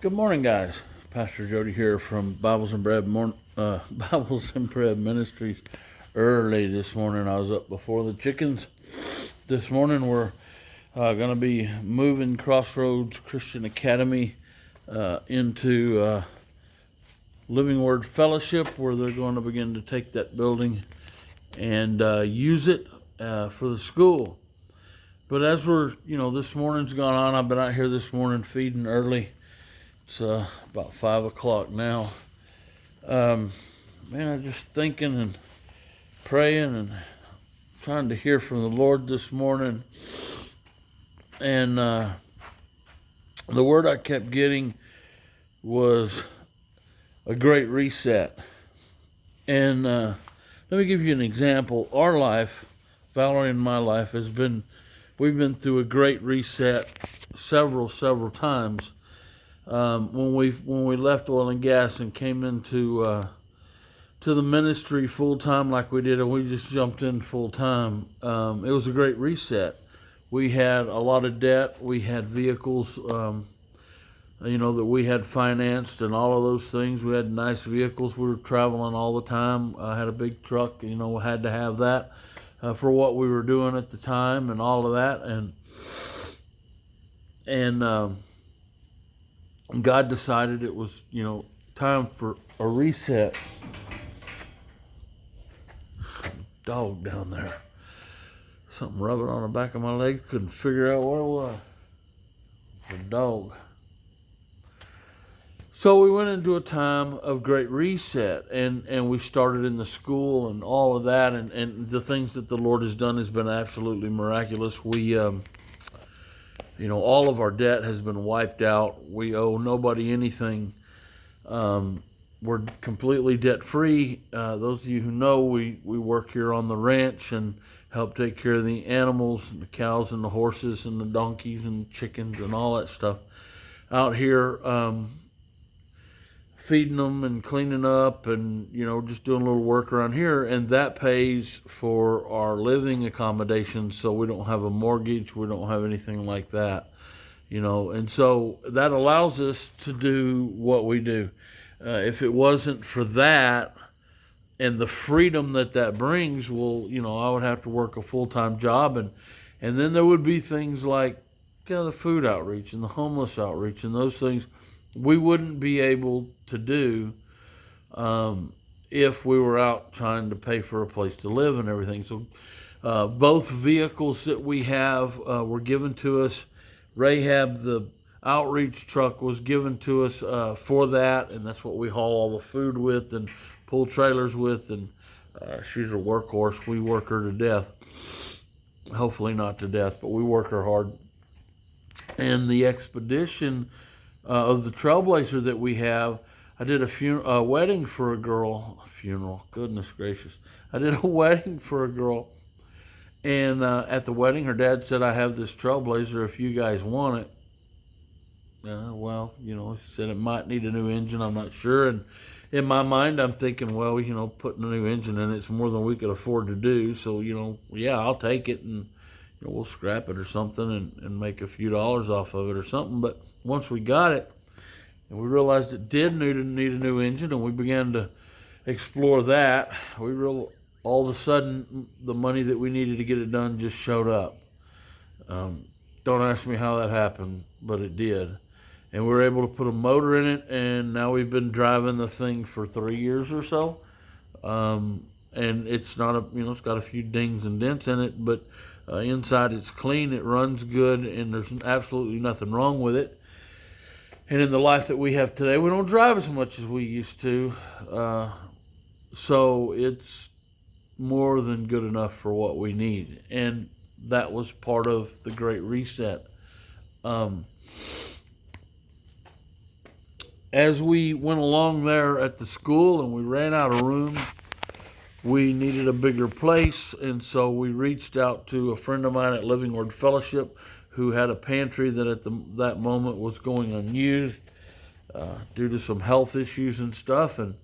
Good morning, guys. Pastor Jody here from Bibles and Bread Ministries. Early this morning, I was up before the chickens. This morning, we're going to be moving Crossroads Christian Academy into Living Word Fellowship, where they're going to begin to take that building and use it for the school. But as this morning's gone on, I've been out here this morning feeding early. It's about 5 o'clock now. I'm just thinking and praying and trying to hear from the Lord this morning. And the word I kept getting was a great reset. And let me give you an example. Our life, Valerie and my life, we've been through a great reset several times. When we left oil and gas and came into to the ministry full time like we did, and we just jumped in full time, it was a great reset. We had a lot of debt. We had vehicles, that we had financed and all of those things. We had nice vehicles. We were traveling all the time. I had a big truck. Had to have that for what we were doing at the time and all of that, and God decided it was, time for a reset. Dog down there. Something rubbing on the back of my leg. Couldn't figure out what it was. The dog. So we went into a time of great reset, and we started in the school and all of that, and the things that the Lord has done has been absolutely miraculous. We all of our debt has been wiped out. We owe nobody anything. We're completely debt-free. Those of you who know, we work here on the ranch and help take care of the animals, the cows and the horses and the donkeys and chickens and all that stuff out here, feeding them and cleaning up and, just doing a little work around here. And that pays for our living accommodations, so we don't have a mortgage. We don't have anything like that, And so that allows us to do what we do. If it wasn't for that and the freedom that brings, well, I would have to work a full-time job. And then there would be things like the food outreach and the homeless outreach and those things we wouldn't be able to do if we were out trying to pay for a place to live and everything. So both vehicles that we have were given to us. Rahab, the outreach truck, was given to us for that, and that's what we haul all the food with and pull trailers with, and she's a workhorse. We work her to death. Hopefully not to death, but we work her hard. And the expedition of the Trailblazer that we have, I did a wedding for a girl. Funeral, goodness gracious. I did a wedding for a girl, and at the wedding, her dad said, "I have this Trailblazer if you guys want it." He said it might need a new engine. I'm not sure. And in my mind, I'm thinking, putting a new engine in it's more than we could afford to do. So, I'll take it, and we'll scrap it or something and make a few dollars off of it or something. But once we got it, and we realized it did need a new engine, and we began to explore that, all of a sudden, the money that we needed to get it done just showed up. Don't ask me how that happened, but it did. And we were able to put a motor in it, and now we've been driving the thing for 3 years or so. And it's not it's got a few dings and dents in it, but inside it's clean, it runs good, and there's absolutely nothing wrong with it. And in the life that we have today, we don't drive as much as we used to. So it's more than good enough for what we need. And that was part of the Great Reset. As we went along there at the school and we ran out of room, we needed a bigger place, and so we reached out to a friend of mine at Living Word Fellowship who had a pantry that at that moment was going unused due to some health issues and stuff. And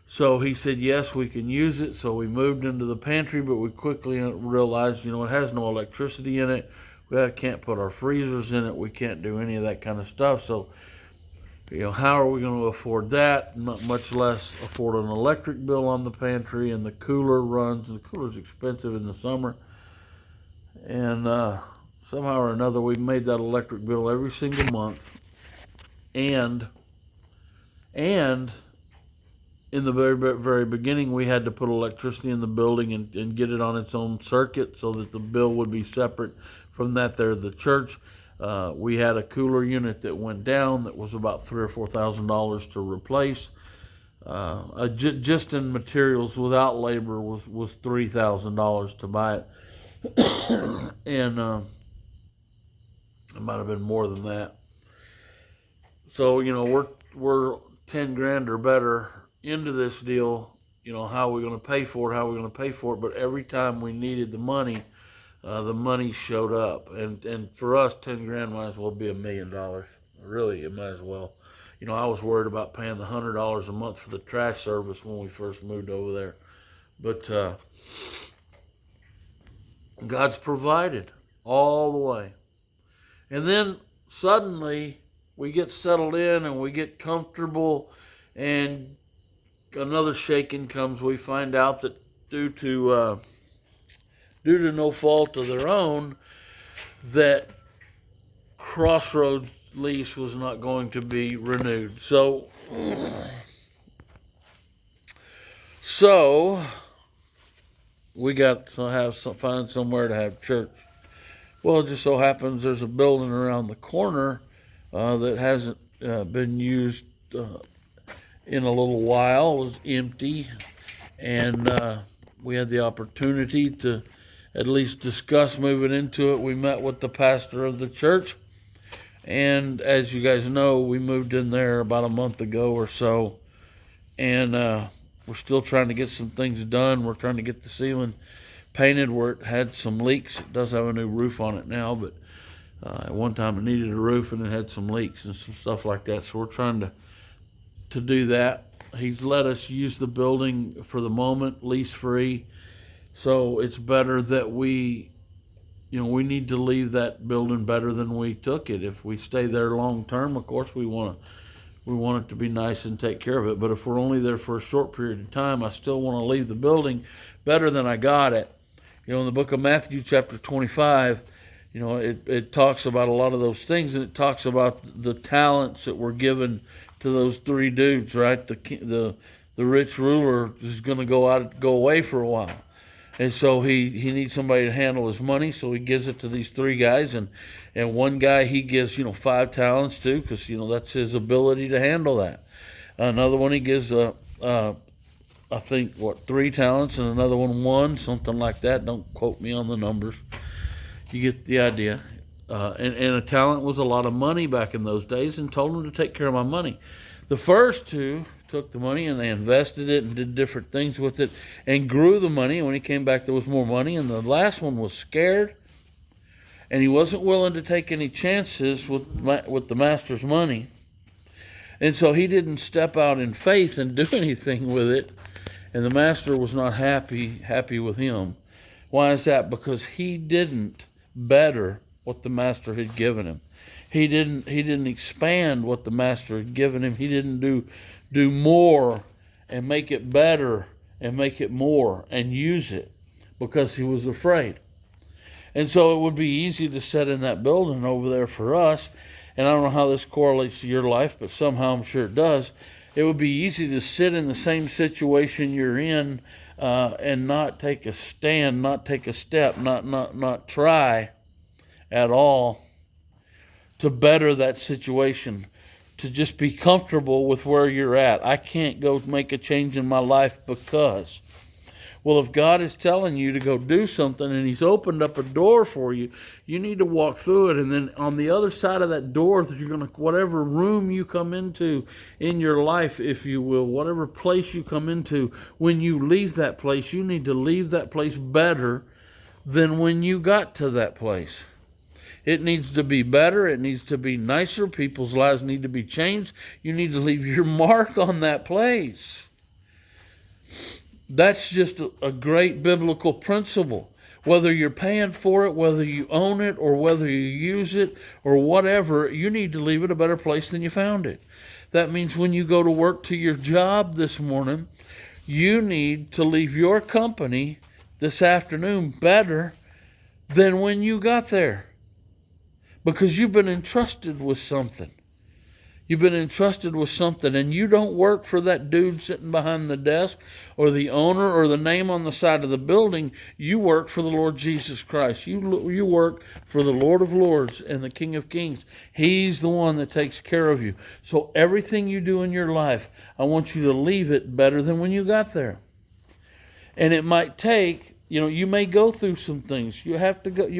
so he said, yes, we can use it. So we moved into the pantry, but we quickly realized, it has no electricity in it. We can't put our freezers in it. We can't do any of that kind of stuff. So How are we going to afford that? Not much less afford an electric bill on the pantry, and the cooler runs. The cooler's expensive in the summer. And somehow or another, we've made that electric bill every single month. And in the very, very beginning, we had to put electricity in the building and get it on its own circuit so that the bill would be separate from that there at the church. We had a cooler unit that went down that was about $3,000 or $4,000 to replace. Just in materials without labor was $3,000 to buy it. And it might have been more than that. So, we're 10 grand or better into this deal. How are we going to pay for it? But every time we needed the money showed up. And for us, 10 grand might as well be $1 million. Really, it might as well. I was worried about paying the $100 a month for the trash service when we first moved over there. But God's provided all the way. And then suddenly we get settled in and we get comfortable, and another shaking comes. We find out that due to no fault of their own, that Crossroads lease was not going to be renewed. So we got to find somewhere to have church. Well, it just so happens there's a building around the corner that hasn't been used in a little while. It was empty, and we had the opportunity to at least discuss moving into it. We met with the pastor of the church, and as you guys know, we moved in there about a month ago or so, and we're still trying to get some things done. We're trying to get the ceiling painted where it had some leaks. It does have a new roof on it now, but at one time it needed a roof and it had some leaks and some stuff like that. So we're trying to do that. He's let us use the building for the moment, lease free. So it's better that we need to leave that building better than we took it. If we stay there long term, of course we want it to be nice and take care of it. But if we're only there for a short period of time, I still want to leave the building better than I got it. In the book of Matthew, chapter 25, it talks about a lot of those things, and it talks about the talents that were given to those three dudes, right? The rich ruler is going to go away for a while. And so he needs somebody to handle his money, so he gives it to these three guys, and one guy he gives 5 talents to, because that's his ability to handle that. Another one he gives I think 3 talents, and another one, something like that. Don't quote me on the numbers. You get the idea. And a talent was a lot of money back in those days, and told him to take care of my money. The first 2 took the money and they invested it and did different things with it and grew the money. And when he came back, there was more money. And the last one was scared, and he wasn't willing to take any chances with the master's money. And so he didn't step out in faith and do anything with it. And the master was not happy with him. Why is that? Because he didn't better what the master had given him. He didn't expand what the master had given him. He didn't do more and make it better and make it more and use it, because he was afraid. And so it would be easy to sit in that building over there for us. And I don't know how this correlates to your life, but somehow I'm sure it does. It would be easy to sit in the same situation you're in and not take a stand, not take a step, not try at all to better that situation, to just be comfortable with where you're at. I can't go make a change in my life because. Well, if God is telling you to go do something and he's opened up a door for you, you need to walk through it. And then on the other side of that door, whatever room you come into in your life, if you will, whatever place you come into, when you leave that place, you need to leave that place better than when you got to that place. It needs to be better. It needs to be nicer. People's lives need to be changed. You need to leave your mark on that place. That's just a great biblical principle. Whether you're paying for it, whether you own it, or whether you use it, or whatever, you need to leave it a better place than you found it. That means when you go to work to your job this morning, you need to leave your company this afternoon better than when you got there. Because you've been entrusted with something. You've been entrusted with something, and you don't work for that dude sitting behind the desk or the owner or the name on the side of the building. You work for the Lord Jesus Christ. You work for the Lord of Lords and the King of Kings. He's the one that takes care of you. So everything you do in your life, I want you to leave it better than when you got there. And it might take, you may go through some things. You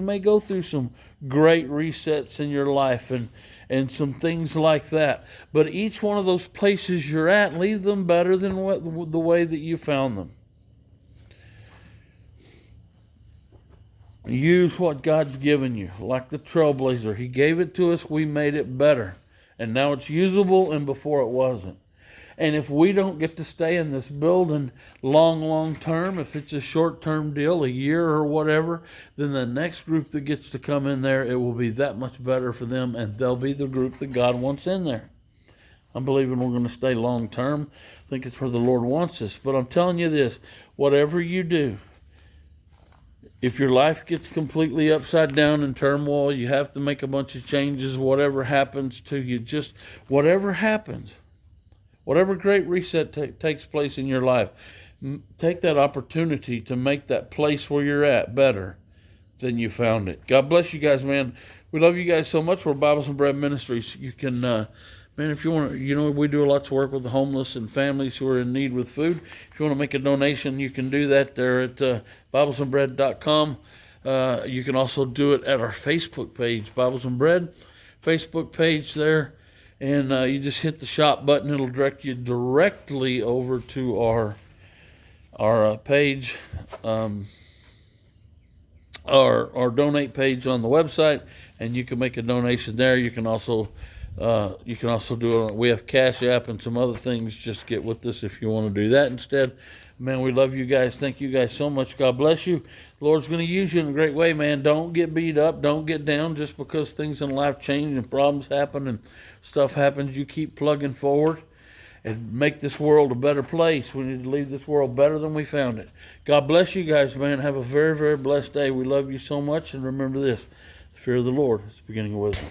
may go through some great resets in your life and some things like that. But each one of those places you're at, leave them better than the way that you found them. Use what God's given you, like the Trailblazer. He gave it to us, we made it better. And now it's usable, and before it wasn't. And if we don't get to stay in this building long term, if it's a short-term deal, a year or whatever, then the next group that gets to come in there, it will be that much better for them, and they'll be the group that God wants in there. I'm believing we're going to stay long term. I think it's where the Lord wants us. But I'm telling you this, whatever you do, if your life gets completely upside down in turmoil, you have to make a bunch of changes, whatever happens to you, just whatever happens, whatever great reset takes place in your life, take that opportunity to make that place where you're at better than you found it. God bless you guys, man. We love you guys so much. We're Bibles and Bread Ministries. You can, man, if you want to, we do lots of work with the homeless and families who are in need with food. If you want to make a donation, you can do that there at BiblesandBread.com. You can also do it at our Facebook page, Bibles and Bread, Facebook page there. And you just hit the shop button. It'll direct you directly over to our page, our donate page on the website, and you can make a donation there. You can also do it. We have Cash App and some other things. Just get with us if you want to do that instead. Man, we love you guys. Thank you guys so much. God bless you. The Lord's going to use you in a great way, man. Don't get beat up. Don't get down just because things in life change and problems happen and stuff happens. You keep plugging forward and make this world a better place. We need to leave this world better than we found it. God bless you guys, man. Have a very, very blessed day. We love you so much. And remember this, the fear of the Lord is the beginning of wisdom.